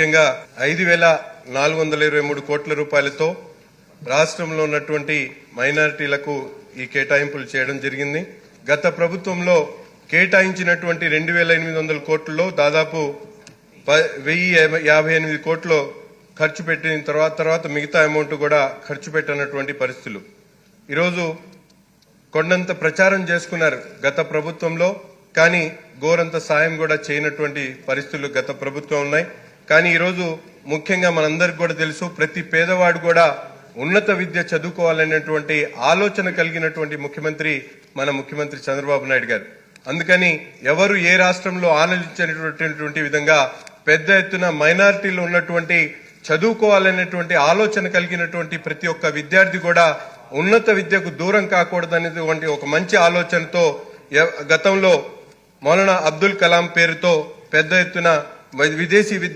ముఖ్యంగా 5,423 కోట్ల రూపాయలతో రాష్ట్రంలో ఉన్నటువంటి మైనారిటీలకు ఈ కేటాయింపులు చేయడం జరిగింది. గత ప్రభుత్వంలో కేటాయించినటువంటి 2,800 కోట్లలో దాదాపు 1,058 కోట్లు ఖర్చు పెట్టిన తర్వాత మిగతా అమౌంట్ కూడా ఖర్చు పెట్టినటువంటి పరిస్థితులు. ఈరోజు కొండంత ప్రచారం చేసుకున్నారు గత ప్రభుత్వంలో, కానీ గోరంత సాయం కూడా చేయనటువంటి పరిస్థితులు గత ప్రభుత్వం ఉన్నాయి. కానీ ఈరోజు ముఖ్యంగా మనందరికి కూడా తెలుసు, ప్రతి పేదవాడు కూడా ఉన్నత విద్య చదువుకోవాలనేటువంటి ఆలోచన కలిగినటువంటి ముఖ్యమంత్రి మన ముఖ్యమంత్రి చంద్రబాబు నాయుడు గారు. అందుకని ఎవరు ఏ రాష్ట్రంలో ఆలోచించినటువంటి విధంగా పెద్ద ఎత్తున మైనారిటీలో ఉన్నటువంటి చదువుకోవాలనేటువంటి ఆలోచన కలిగినటువంటి ప్రతి ఒక్క విద్యార్థి కూడా ఉన్నత విద్యకు దూరం కాకూడదనేటువంటి ఒక మంచి ఆలోచనతో గతంలో మౌలానా అబ్దుల్ కలాం పేరుతో పెద్ద ఎత్తున విదేశీ విద్య